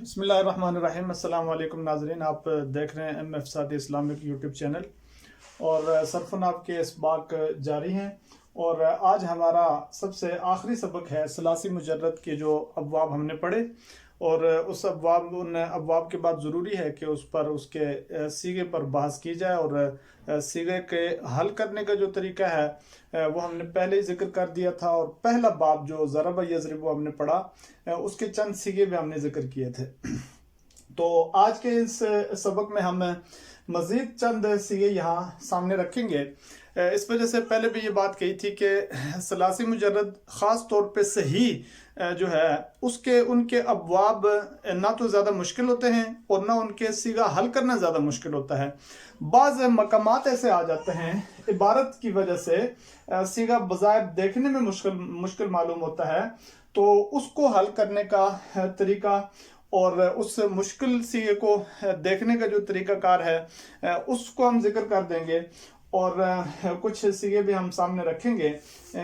بسم اللہ الرحمن الرحیم۔ السلام علیکم ناظرین، آپ دیکھ رہے ہیں M F Saadi Islamic YouTube channel اور صرفن آپ کے اسباق جاری ہیں، اور آج ہمارا سب سے آخری سبق ہے ثلاثی مجرد کے جو ابواب ہم نے پڑھے، اور ان ابواب کے بعد ضروری ہے کہ اس کے سیغے پر بحث کی جائے، اور سیغے کے حل کرنے کا جو طریقہ ہے وہ ہم نے پہلے ہی ذکر کر دیا تھا، اور پہلا باب جو ضرب یضرب ہم نے پڑھا اس کے چند سیغے بھی ہم نے ذکر کیے تھے۔ تو آج کے اس سبق میں ہم مزید چند سیغے یہاں سامنے رکھیں گے۔ اس وجہ سے پہلے بھی یہ بات کہی تھی کہ ثلاثی مجرد خاص طور پہ صحیح جو ہے ان کے ابواب نہ تو زیادہ مشکل ہوتے ہیں اور نہ ان کے سیغہ حل کرنا زیادہ مشکل ہوتا ہے۔ بعض مقامات ایسے آ جاتے ہیں عبارت کی وجہ سے سیغہ بظاہر دیکھنے میں مشکل معلوم ہوتا ہے، تو اس کو حل کرنے کا طریقہ اور اس مشکل سیغے کو دیکھنے کا جو طریقہ کار ہے اس کو ہم ذکر کر دیں گے، اور کچھ سیغے بھی ہم سامنے رکھیں گے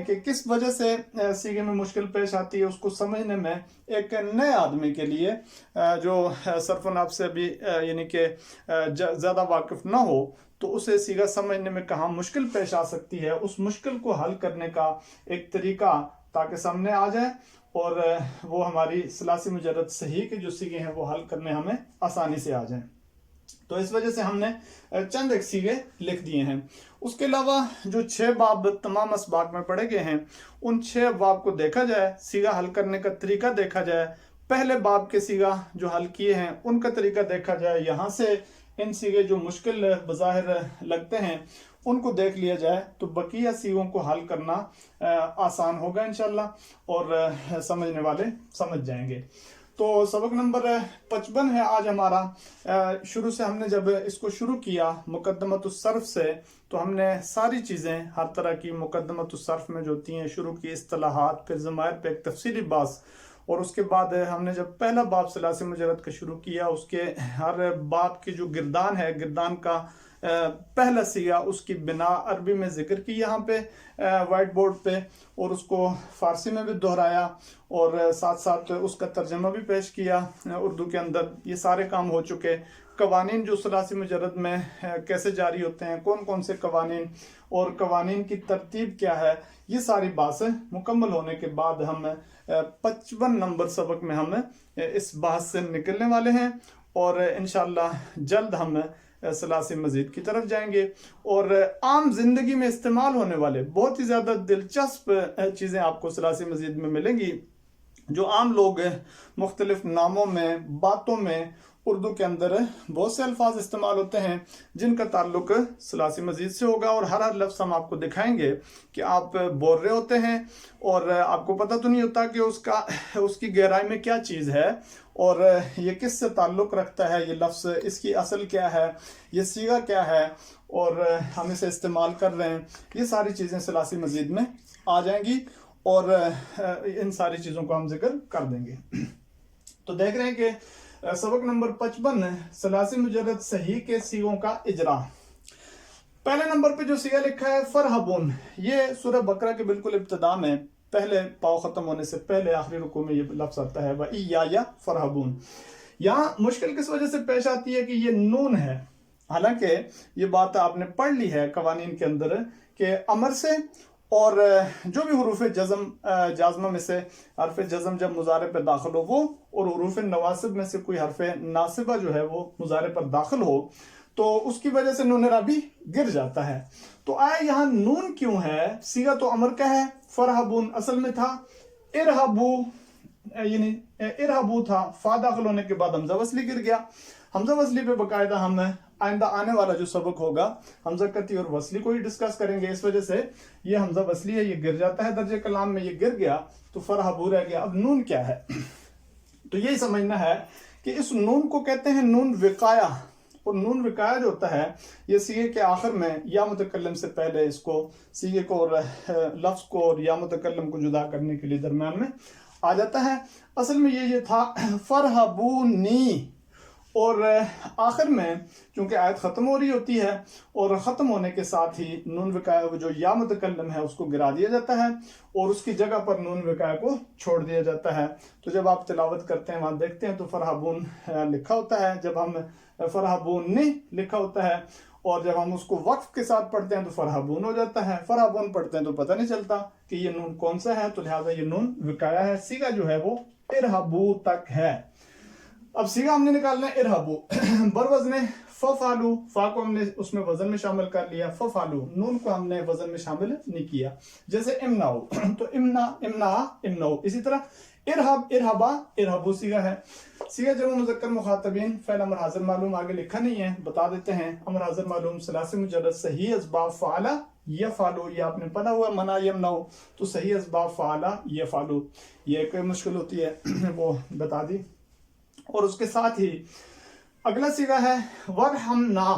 کہ کس وجہ سے سیغے میں مشکل پیش آتی ہے۔ اس کو سمجھنے میں ایک نئے آدمی کے لیے جو صرف ناب سے بھی یعنی کہ زیادہ واقف نہ ہو، تو اسے سیغہ سمجھنے میں کہاں مشکل پیش آ سکتی ہے، اس مشکل کو حل کرنے کا ایک طریقہ تاکہ سامنے آ جائے، اور وہ ہماری ثلاثی مجرد صحیح کے جو سیغے ہیں وہ حل کرنے ہمیں آسانی سے آ جائیں۔ تو اس وجہ سے ہم نے چند ایک سیغے لکھ دیے ہیں۔ اس کے علاوہ جو 6 باب تمام اسباق میں پڑھے گئے ہیں، ان 6 باب کو دیکھا جائے، سیغہ حل کرنے کا طریقہ دیکھا جائے، پہلے باب کے سیغہ جو حل کیے ہیں ان کا طریقہ دیکھا جائے، یہاں سے ان سیغے جو مشکل بظاہر لگتے ہیں ان کو دیکھ لیا جائے، تو بقیہ سیغوں کو حل کرنا آسان ہوگا انشاءاللہ، اور سمجھنے والے سمجھ جائیں گے۔ تو سبق نمبر 55 ہے آج ہمارا۔ شروع سے ہم نے جب اس کو شروع کیا مقدمۃ الصرف سے، تو ہم نے ساری چیزیں ہر طرح کی مقدمۃ الصرف میں جو ہوتی ہیں شروع کی، اصطلاحات، پھر ضمائر پہ ایک تفصیلی بحث، اور اس کے بعد ہم نے جب پہلا باب ثلاثی مجرد کا شروع کیا، اس کے ہر باب کی جو گردان ہے، گردان کا پہلا سیغہ، اس کی بنا عربی میں ذکر کی یہاں پہ وائٹ بورڈ پہ، اور اس کو فارسی میں بھی دہرایا، اور ساتھ ساتھ اس کا ترجمہ بھی پیش کیا اردو کے اندر۔ یہ سارے کام ہو چکے۔ قوانین جو ثلاثی مجرد میں کیسے جاری ہوتے ہیں، کون کون سے قوانین، اور قوانین کی ترتیب کیا ہے، یہ ساری باتیں مکمل ہونے کے بعد ہم 55 نمبر سبق میں ہم اس بحث سے نکلنے والے ہیں، اور انشاءاللہ جلد ہم ثلاثی مزید کی طرف جائیں گے، اور عام زندگی میں استعمال ہونے والے بہت ہی زیادہ دلچسپ چیزیں آپ کو ثلاثی مزید میں ملیں گی، جو عام لوگ مختلف ناموں میں، باتوں میں اردو کے اندر بہت سے الفاظ استعمال ہوتے ہیں جن کا تعلق ثلاثی مزید سے ہوگا، اور ہر لفظ ہم آپ کو دکھائیں گے کہ آپ بول رہے ہوتے ہیں اور آپ کو پتہ تو نہیں ہوتا کہ اس کی گہرائی میں کیا چیز ہے، اور یہ کس سے تعلق رکھتا ہے، یہ لفظ اس کی اصل کیا ہے، یہ سیغہ کیا ہے، اور ہم اسے استعمال کر رہے ہیں۔ یہ ساری چیزیں ثلاثی مزید میں آ جائیں گی، اور ان ساری چیزوں کو ہم ذکر کر دیں گے۔ تو دیکھ رہے ہیں کہ سبق نمبر 55 ثلاثی مجرد صحیح کے سیغوں کا اجرا۔ پہلے نمبر پہ جو سیغہ لکھا ہے فرحبون، یہ سورہ بقرہ کے بالکل ابتدا میں پہلے پاؤ ختم ہونے سے پہلے آخری رکوع میں یہ لفظ آتا ہے وَإِيَّايَ فَارْهَبُونَ۔ یہاں مشکل کس وجہ سے پیش آتی ہے کہ یہ نون ہے، حالانکہ یہ بات آپ نے پڑھ لی ہے قوانین کے اندر کہ امر سے، اور جو بھی حروف جازمہ میں سے حرف جزم جب مضارع پہ داخل ہو وہ، اور حروف نواسب میں سے کوئی حرف ناصبہ جو ہے وہ مضارع پر داخل ہو، تو اس کی وجہ سے نون رابی گر جاتا ہے۔ تو آیا یہاں نون کیوں ہے؟ سیغہ تو امر کا ہے، فرحبون اصل میں تھا ارحبو، یعنی ارحبو تھا، فا داخل ہونے کے بعد حمزہ وصلی گر گیا۔ حمزہ وصلی پہ باقاعدہ ہم آئندہ آنے والا جو سبق ہوگا حمزہ قطعی اور وصلی کو ہی ڈسکس کریں گے، اس وجہ سے یہ حمزہ وصلی ہے، یہ گر جاتا ہے درجہ کلام میں، یہ گر گیا تو فرحبو رہ گیا۔ اب نون کیا ہے؟ تو یہی سمجھنا ہے کہ اس نون کو کہتے ہیں نون وقایہ، اور نون وقایہ جو ہوتا ہے یہ سیغے کے آخر میں یا متکلم سے پہلے اس کو سیغے کو اور لفظ کو اور یا متکلم کو جدا کرنے کے لیے درمیان میں آ جاتا ہے۔ اصل میں یہ تھا فرحبونی، اور آخر میں چونکہ آیت ختم ہو رہی ہوتی ہے اور ختم ہونے کے ساتھ ہی نون وقایہ جو یا متکلم ہے اس کو گرا دیا جاتا ہے اور اس کی جگہ پر نون وقایہ کو چھوڑ دیا جاتا ہے. تو جب آپ تلاوت کرتے ہیں وہاں دیکھتے ہیں تو فرحبون لکھا ہوتا ہے، جب ہم فرحبون لکھا ہوتا ہے، اور جب ہم اس کو وقف کے ساتھ پڑھتے ہیں تو فرحبون ہو جاتا ہے. فرحبون پڑھتے ہیں تو پتہ نہیں چلتا کہ یہ نون کون سا ہے، تو لہٰذا یہ نون وقایہ ہے. سیگا جو ہے وہ ارہبو تک ہے. اب سیگا ہم نے نکالنا ہے ارہبو بر وزن ففعلو، فا کو ہم نے اس میں وزن میں شامل کر لیا، ففعلو نون کو ہم نے وزن میں شامل نہیں کیا. جیسے امنعو تو امنعو، اسی طرح ارہب ارہبا ارہبو سیگا ہے. سیگا جمع مذکر مخاطبین فعل امر حاضر معلوم آگے لکھا نہیں ہے، بتا دیتے ہیں. امر حاضر معلوم ثلاثی مجرد صحیح اسباب فعل یفعلو، یہ آپ نے پڑھا ہوا منع یمنعو، تو صحیح اسباب فعل یفعلو یہ ایک مشکل ہوتی ہے وہ بتا دی. اور اس کے ساتھ ہی اگلا سیگا ہے ورحمنا،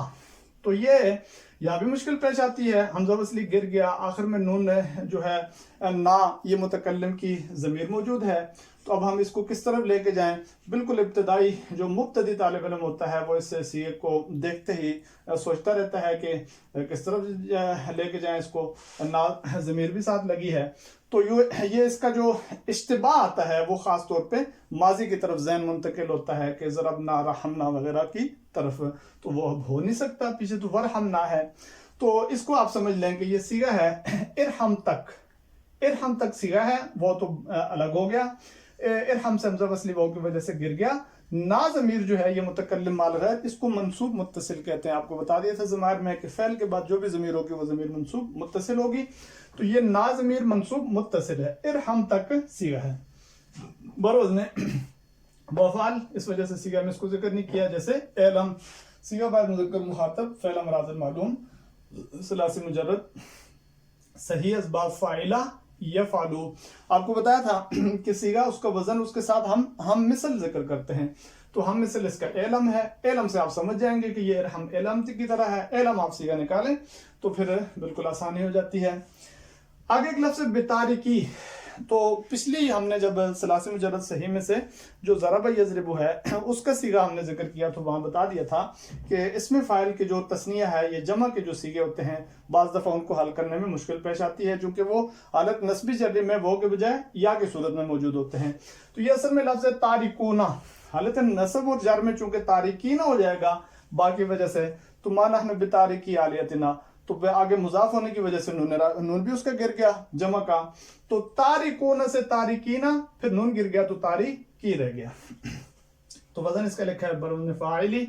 تو یہ بھی مشکل پیش آتی ہے. حمزہ وصلی گر گیا، آخر میں نون جو ہے نا یہ متکلم کی ضمیر موجود ہے، تو اب ہم اس کو کس طرف لے کے جائیں. بالکل ابتدائی جو مبتدی طالب علم ہوتا ہے وہ اس سیگے کو دیکھتے ہی سوچتا رہتا ہے کہ کس طرف لے کے جائیں اس کو، نا ضمیر بھی ساتھ لگی ہے. تو یہ اس کا جو اشتباہ آتا ہے وہ خاص طور پہ ماضی کی طرف ذہن منتقل ہوتا ہے کہ ضربنا رحمنا وغیرہ کی طرف، تو وہ اب ہو نہیں سکتا، پیچھے تو ورحمنا ہے. تو اس کو آپ سمجھ لیں کہ یہ سیگا ہے ارحم تک. ارحم تک سیگا ہے، وہ تو الگ ہو گیا. ارحم سے حمزہ وصلی واو کی وجہ سے گر گیا. نا ضمیر جو ہے یہ متکلم مال غیر، اس کو منصوب متصل کہتے ہیں. آپ کو بتا دیا تھا ضمائر میں کہ فعل کے بعد جو بھی ضمیر ہوگی وہ ضمیر منصوب متصل ہوگی، تو یہ نا ضمیر منصوب متصل ہے. ارحم تک سیگا ہے بروزن وفعل، اس وجہ سے سیگا میں اس کو ذکر نہیں کیا. جیسے علم سیگا بعد مذکر مخاطب فعل امر حاضر معلوم ثلاثی مجرد صحیح اسباب فاعلہ یفعلو. آپ کو بتایا تھا کہ سیگا اس کا وزن اس کے ساتھ ہم مثل ذکر کرتے ہیں، تو ہم مثل اس کا علم ہے. علم سے آپ سمجھ جائیں گے کہ یہ ہم علم کی طرح ہے. علم آپ سیگا نکالیں تو پھر بالکل آسانی ہو جاتی ہے. آگے ایک لفظ بتارکی، تو پچھلی ہم نے جب ثلاثی مجرد صحیح میں سے جو ضرب یضرب ہے اس کا سیگا ہم نے ذکر کیا تو وہاں بتا دیا تھا کہ اسم فاعل کے جو تثنیہ ہے یہ جمع کے جو سیگے ہوتے ہیں بعض دفعہ ان کو حل کرنے میں مشکل پیش آتی ہے، چونکہ وہ حالت نسبی جری میں وہ کے بجائے یا کی صورت میں موجود ہوتے ہیں. تو یہ اصل میں لفظ ہے تارکونا، حالت نصب اور جر میں چونکہ تارکین ہو جائے گا باقی وجہ سے، تو ما نحن بتارکی آلیتنا، تو آگے مضاف ہونے کی وجہ سے نون بھی اس کا گر گیا جمع کا، تو تارکون سے تارکینا، پھر نون گر گیا تو تاریکی رہ گیا. تو وزن اس کا لکھا ہے برون فاعلی.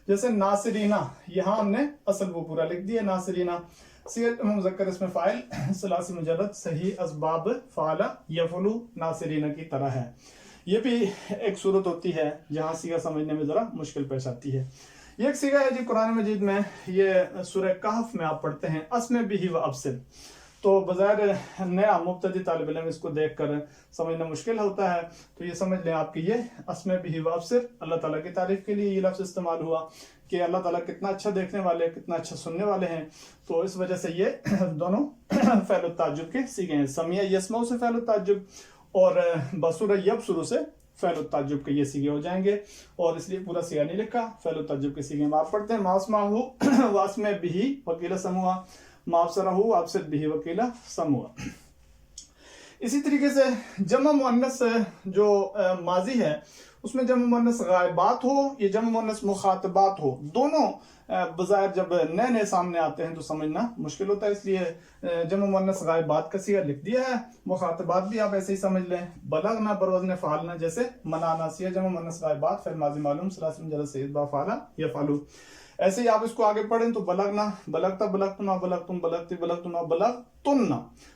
جیسے ناصرینا، یہاں ہم نے اصل وہ پورا لکھ دیا ناصرینا. صیغہ مذکر اسم فاعل ثلاثی مجرد صحیح اسباب فعل یفعلو ناصرینا کی طرح ہے. یہ بھی ایک صورت ہوتی ہے جہاں سیگا سمجھنے میں ذرا مشکل پیش آتی ہے. یہ ایک سیگا ہے جی قرآن مجید میں، یہ سورہ کہف میں آپ پڑھتے ہیں اسمع بہ و ابصر. تو بظاہر نیا مبتدی طالب علم اس کو دیکھ کر سمجھنا مشکل ہوتا ہے، تو یہ سمجھ لیں آپ کہ یہ اسمع بہ و ابصر اللہ تعالیٰ کی تعریف کے لیے یہ لفظ استعمال ہوا کہ اللہ تعالیٰ کتنا اچھا دیکھنے والے، کتنا اچھا سننے والے ہیں. تو اس وجہ سے یہ دونوں فعل التعجب کے سیگے ہیں. سمیع یسمع سے فعل التعجب اور بصر یبصر سے فعل التعجب کے یہ سیگے ہو جائیں گے، اور اس لیے پورا سیگا نہیں لکھا. فعل التعجب کے سیگے میں آپ پڑھتے ہیں ماسمعہ واسمع بہ وقیل سمعہ، مابصرہ وابصر بہ وقیل سمعہ. اسی طریقے سے جمع مؤنث جو ماضی ہے اس میں جمع مؤنث غائبات ہو یا جمع مؤنث مخاطبات ہو، دونوں بظاہر جب نئے نئے سامنے آتے ہیں تو سمجھنا مشکل ہوتا ہے، اس لیے جمع مؤنث غائبات کا سیغہ لکھ دیا ہے. مخاطبات بھی آپ ایسے ہی سمجھ لیں، بلغنا بروزن فعلنا، جیسے منانا سیغہ جمع مؤنث غائبات فعل ماضی معلوم ثلاثی مجرد صحیح اسباب فعل یفعلو. ایسے ہی آپ اس کو آگے پڑھیں تو بلغنا بلغتا بلغتما بلغتم بلغتی بلغتما بلغتن،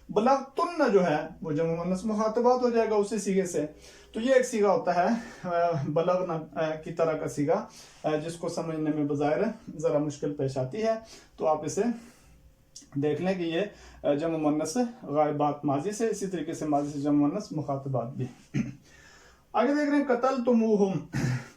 بلغتن جو ہے وہ جمع مؤنث مخاطبات ہو جائے گا اسی سیغے سے. تو یہ ایک سیغہ ہوتا ہے بلغنا کی طرح کا سیغہ جس کو سمجھنے میں بظاہر ذرا مشکل پیش آتی ہے. تو آپ اسے دیکھ لیں کہ یہ جمع مؤنث غائبات ماضی سے، اسی طریقے سے ماضی سے جمع مؤنث مخاطبات بھی. آگے دیکھ رہے ہیں قتلتموہم،